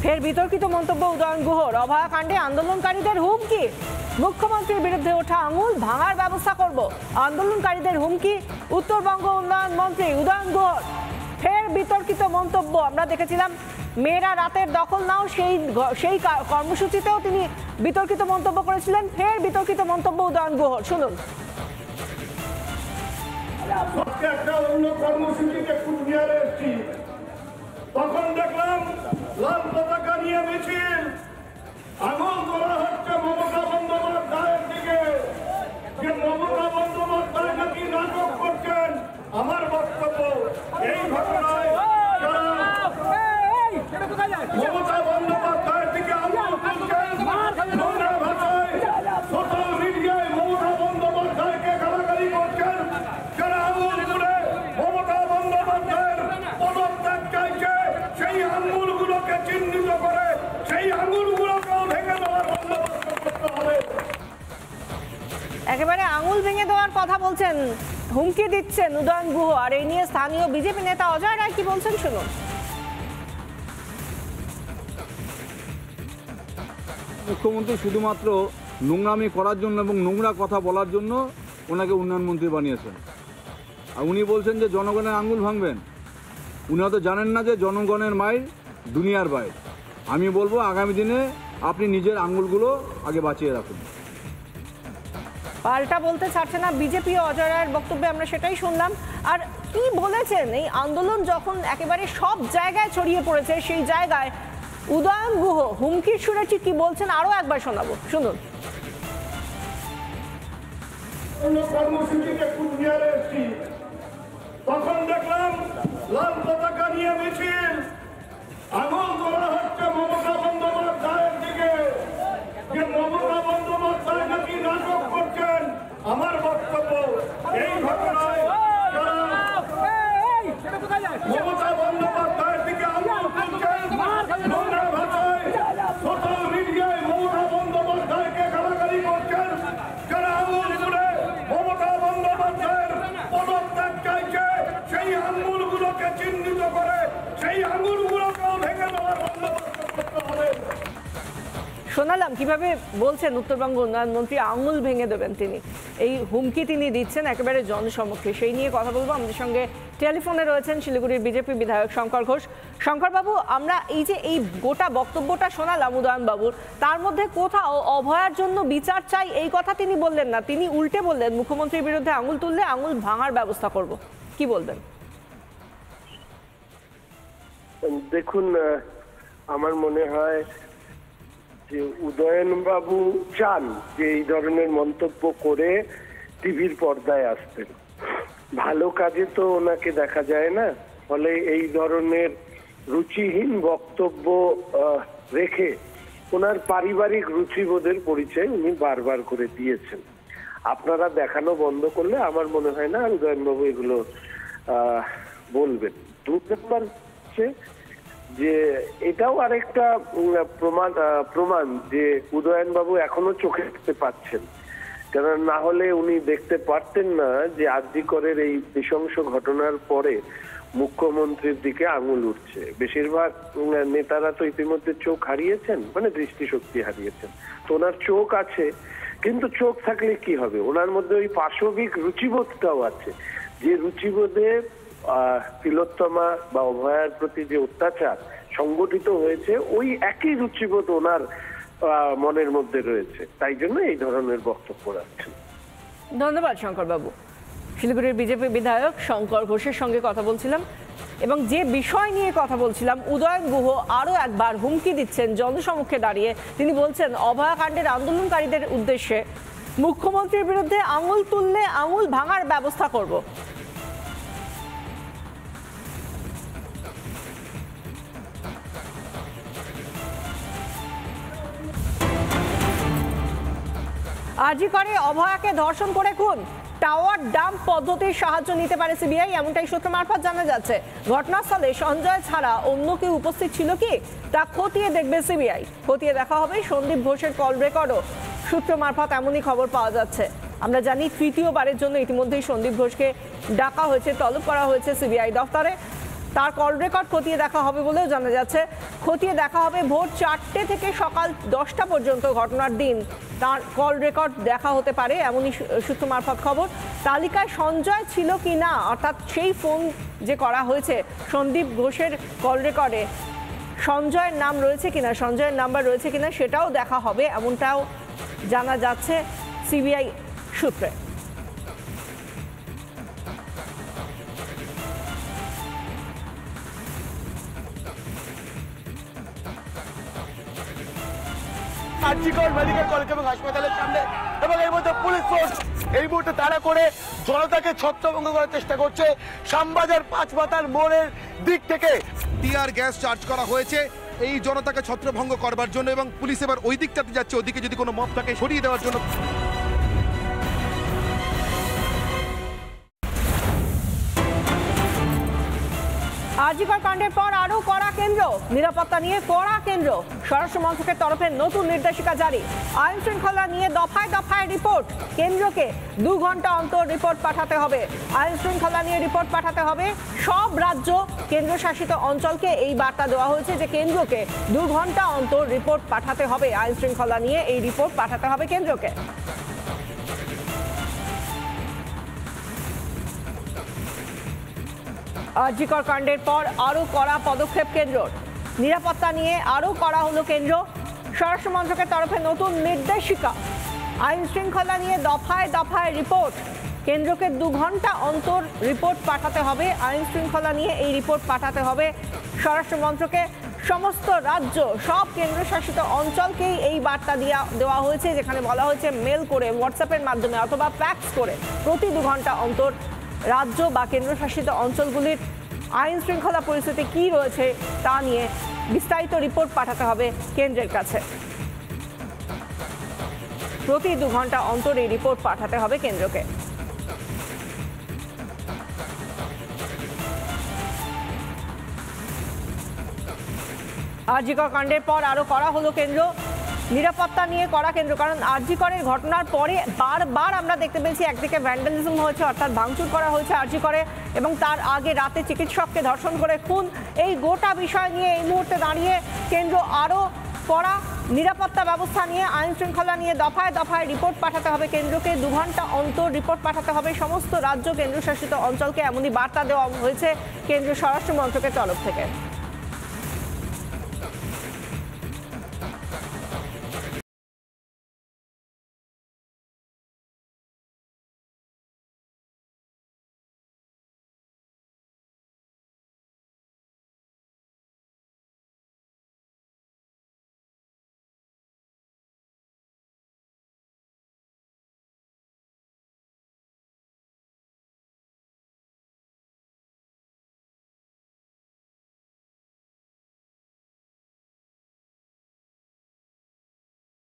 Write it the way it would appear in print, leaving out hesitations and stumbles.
ফের বিতর্কিত মন্তব্য উদয়ন গুহর। অভয়া কাণ্ডে আন্দোলনকারীদের হুমকি, মুখ্যমন্ত্রীর বিরুদ্ধে ওঠা আঙুল ভাঙার ব্যবস্থা করব। আন্দোলনকারীদের হুমকি উত্তরবঙ্গ উন্নয়ন মন্ত্রী উদয়ন গুহর। ফের বিতর্কিত মন্তব্য। আমরা দেখেছিলাম মেয়েরা রাতের দখল নাও সেই কর্মসূচিতেও তিনি বিতর্কিত মন্তব্য করেছিলেন। ফের বিতর্কিত মন্তব্য উদয়ন গুহর, শুনুন। একটা অন্য কর্মসূচিতে কুচবিহারে এসেছি, তখন দেখলাম লাল পতাকা নিয়ে মিছিল, আঙুল তোলা হচ্ছে মমতা বন্দ্যোপাধ্যায়ের দিকে, যে মমতা বন্দ্যোপাধ্যায় নাকি নাটক করছেন। আমার বক্তব্য, এই ঘটনায় মমতা বন্দ্যোপাধ্যায়ের দিকে আঙুল তুলছেন, নোংরা ভাষায় সোশ্যাল মিডিয়ায় মমতা বন্দ্যোপাধ্যায়কে গালাগালি করছেন, যারা আঙুল তুলে মমতা বন্দ্যোপাধ্যায়ের পদত্যাগ চাইছে, সেই আঙুলগুলোকে চিহ্নিত করে সেই আঙুলগুলোকেও ভেঙে দেওয়ার বন্দোবস্ত করতে হবে। একেবারে আঙুল ভেঙে দেওয়ার কথা বলছেন, হুমকি দিচ্ছেন উদয়ন গুহ। আর এই নিয়ে স্থানীয় বিজেপি নেতা অজয় রায় কি বলছেন, শুনুন। মুখ্যমন্ত্রী শুধুমাত্র নোংরামি করার জন্য এবং নোংরা কথা বলার জন্য ওনাকে উন্নয়ন মন্ত্রী বানিয়েছেন। আর উনি বলছেন যে জনগণের আঙুল ভাঙবেন। উনি হয়তো জানেন না যে জনগণের মায়ের দুনিয়ার বাইর। আমি বলবো আগামী দিনে আপনি নিজের আঙুলগুলো আগে বাঁচিয়ে রাখুন। পাল্টা বলতে ছাড়ছে না বিজেপি। অজয় রায়ের বক্তব্যে আমরা সেটাই শুনলাম। আর কি বলেছেন, এই আন্দোলন যখন একেবারে সব জায়গায় ছড়িয়ে পড়েছে, সেই জায়গায় উদয়ন গুহ হুমকির সুরে কি বলছেন আরো একবার শোনাবো, শুনুন। অন্য কর্মসূচিতে কুচবিহারে এসেছি, তখন দেখলাম লাল পতাকা নিয়ে মিছিল, আঙুল তোলা হচ্ছে মমতা বন্দ্যোপাধ্যায়ের দিকে, যে মমতা বন্দ্যোপাধ্যায় নাকি নাটক করছেন। আমার বক্তব্য, এই ঘটনায় যারা মমতা বন্দ্যোপাধ্যায়ের দিকে আঙুল তুলছেন, নোংরা ভাষায় সোশ্যাল মিডিয়ায় মমতা বন্দ্যোপাধ্যায়কে গালাগালি করছেন, যারা আঙুল তুলে মমতা বন্দ্যোপাধ্যায়ের পদত্যাগ চাইছে, সেই আঙুলগুলোকে চিহ্নিত করে সেই আঙুলগুলোকেও ভেঙে দেওয়ার বন্দোবস্ত করতে হবে। শোনালাম কিভাবে বলছেন উত্তরবঙ্গ উন্নয়ন মন্ত্রী আঙুল ভেঙে দেবেন তিনি। এই হুমকি তিনি দিচ্ছেন একেবারে জনসমক্ষে। সেই নিয়ে কথা বলবো। আমাদের সঙ্গে টেলিফোনে রয়েছেন শিলিগুড়ির বিজেপি বিধায়ক শঙ্কর ঘোষ। শঙ্কর বাবু, আমরা এই যে এই গোটা বক্তব্যটা শোনালাম উদয়ন বাবুর, তার মধ্যে কোথাও অভয়ার জন্য বিচার চাই এই কথা তিনি বললেন না। তিনি উল্টে বললেন মুখ্যমন্ত্রীর বিরুদ্ধে আঙুল তুললে আঙুল ভাঙার ব্যবস্থা করব। কি বলবেন? দেখুন, আমার মনে হয় যে উদয়ন বাবু চান যে এই ধরনের মন্তব্য করে টিভির পর্দায় আসতেন। ভালো কাজে তো ওনাকে দেখা যায় না, ফলে এই ধরনের রুচিহীন বক্তব্য রেখে ওনার পারিবারিক রুচিবোধের পরিচয় উনি বারবার করে দিয়েছেন। আপনারা দেখানো বন্ধ করলে আমার মনে হয় না উদয়নবাবু এগুলো বলবেন। দু নম্বর হচ্ছে যে এটাও আরেকটা প্রমাণ যে উদয়নবাবু এখনো চোখে দেখতে পাচ্ছেন, কেন না হলে উনি দেখতে পারতেন না যে আরজিকরের এই নৃশংস ঘটনার পরে মুখ্যমন্ত্রীর দিকে আঙুল উঠছে। বেশিরভাগ নেতারা তো ইতিমধ্যে চোখ হারিয়েছেন, মানে দৃষ্টিশক্তি হারিয়েছেন। তো ওনার চোখ আছে, কিন্তু চোখ থাকলে কি হবে, ওনার মধ্যে ওই পাশবিক রুচিবোধটাও আছে, যে রুচিবোধে তিলোত্তমা বা অভয়ার প্রতি যে অত্যাচার সংগঠিত হয়েছে, ওই একই রুচিবোধ ওনার মনের মধ্যে রয়েছে। তাই জন্য এই ধরনের বক্তব্য রাখছেন। ধন্যবাদ শঙ্কর বাবু। শিলিগুড়ির বিজেপি বিধায়ক শঙ্কর ঘোষের সঙ্গে কথা বলছিলাম, এবং যে বিষয় নিয়ে কথা বলছিলাম, উদয়ন গুহ আরও একবার হুমকি দিচ্ছেন জনসমক্ষে দাঁড়িয়ে। তিনি বলছেন অভয়াকাণ্ডের আন্দোলনকারীদের উদ্দেশ্যে মুখ্যমন্ত্রীর বিরুদ্ধে আঙুল তুললে আঙুল ভাঙার ব্যবস্থা করব। আরজি করে অভয়াকে ধর্ষণ করে খুন, টাওয়ার ডাম্প পদ্ধতির সাহায্য নিতে পারে সিবিআই, এমনটাই সূত্র মারফত জানা যাচ্ছে। ঘটনাস্থলে সঞ্জয় ছাড়া অন্য কেউ উপস্থিত ছিল কি তা খতিয়ে দেখবে সিবিআই। খতিয়ে দেখা হবে সন্দীপ ঘোষের কল রেকর্ডও। সূত্র মারফত এমনই খবর পাওয়া যাচ্ছে। আমরা জানি তৃতীয়বারের জন্য ইতিমধ্যেই সন্দীপ ঘোষকে ডাকা হয়েছে, তলব করা হয়েছে সিবিআই দফতরে। তার কল রেকর্ড খতিয়ে দেখা হবে বলেও জানা যাচ্ছে। খতিয়ে দেখা হবে ভোর 4টে থেকে সকাল 10টা পর্যন্ত ঘটনার দিন তার কল রেকর্ড দেখা হতে পারে, এমনই সূত্র মারফত খবর। তালিকায় সঞ্জয় ছিল কি না, অর্থাৎ সেই ফোন যে করা হয়েছে সন্দীপ ঘোষের কল রেকর্ডে সঞ্জয়ের নাম রয়েছে কিনা, সঞ্জয়ের নাম্বার রয়েছে কিনা সেটাও দেখা হবে, এমনটাও জানা যাচ্ছে সিবিআই সূত্রে। আরজিকর মেডিকেল কলেজ এবং হাসপাতালের সামনে এবং এর মধ্যে পুলিশ ফোর্স এই মুহূর্তে তাড়া করে জনতাকে ছত্রভঙ্গ করার চেষ্টা করছে শ্যামবাজার 5 মাথার মোড়ের দিক থেকে। টিয়ার গ্যাস চার্জ করা হয়েছে এই জনতাকে ছত্রভঙ্গ করবার জন্য এবং পুলিশ এবার ওই দিকটাতে যাচ্ছে, ওদিকে যদি কোনো মব থাকে সরিয়ে দেওয়ার জন্য। আরজিকর কাণ্ডের পর আরও কড়া কেন্দ্র, নিরাপত্তা নিয়ে কড়া কেন্দ্র। স্বরাষ্ট্র মন্ত্রকের তরফে নতুন নির্দেশিকা জারি। আইন শৃঙ্খলা নিয়ে দফায় দফায় রিপোর্ট, কেন্দ্রকে 2 ঘন্টা অন্তর রিপোর্ট পাঠাতে হবে। আইন শৃঙ্খলা নিয়ে রিপোর্ট পাঠাতে হবে সব রাজ্য কেন্দ্রশাসিত অঞ্চলকে। এই বার্তা দেওয়া হয়েছে যে কেন্দ্রকে 2 ঘন্টা অন্তর রিপোর্ট পাঠাতে হবে। আইন শৃঙ্খলা নিয়ে এই রিপোর্ট পাঠাতে হবে কেন্দ্রকে। আরজিকর কাণ্ডের পর আরও কড়া পদক্ষেপ কেন্দ্রর, নিরাপত্তা নিয়ে আরও কড়া হলো কেন্দ্র। স্বরাষ্ট্র মন্ত্রকের তরফে নতুন নির্দেশিকা, আইন শৃঙ্খলা নিয়ে দফায় দফায় রিপোর্ট, কেন্দ্রকে 2 ঘন্টা অন্তর রিপোর্ট পাঠাতে হবে। আইন শৃঙ্খলা নিয়ে এই রিপোর্ট পাঠাতে হবে স্বরাষ্ট্র মন্ত্রকে। সমস্ত রাজ্য সব কেন্দ্রশাসিত অঞ্চলকেই এই বার্তা দেওয়া হয়েছে, যেখানে বলা হয়েছে মেল করে, হোয়াটসঅ্যাপের মাধ্যমে অথবা ফ্যাক্স করে প্রতি 2 ঘন্টা অন্তর রাজ্য বা কেন্দ্রশাসিত অঞ্চলগুলির আইন শৃঙ্খলা পরিস্থিতি কী রয়েছে তা নিয়ে বিস্তারিত রিপোর্ট পাঠাতে হবে কেন্দ্রের কাছে। প্রতি 2 ঘন্টা অন্তর এই রিপোর্ট পাঠাতে হবে কেন্দ্রকে। আরজিকর কাণ্ডের পর আরও কড়া হলো কেন্দ্র, নিরাপত্তা নিয়ে কড়া কেন্দ্র। কারণ আরজিকরের ঘটনার পরে বারবার আমরা দেখতে পেয়েছি একদিকে ভ্যান্ডালিজম হয়েছে, অর্থাৎ ভাঙচুর করা হয়েছে আরজিকরে, এবং তার আগে রাতে চিকিৎসককে ধর্ষণ করে খুন। এই গোটা বিষয় নিয়ে এই মুহূর্তে দাঁড়িয়ে কেন্দ্র আরও কড়া নিরাপত্তা ব্যবস্থা নিয়ে, আইন শৃঙ্খলা নিয়ে দফায় দফায় রিপোর্ট পাঠাতে হবে কেন্দ্রকে। 2 ঘন্টা অন্তর রিপোর্ট পাঠাতে হবে সমস্ত রাজ্য কেন্দ্রশাসিত অঞ্চলকে, এমনই বার্তা দেওয়া হয়েছে কেন্দ্রীয় স্বরাষ্ট্র মন্ত্রকের তরফ থেকে।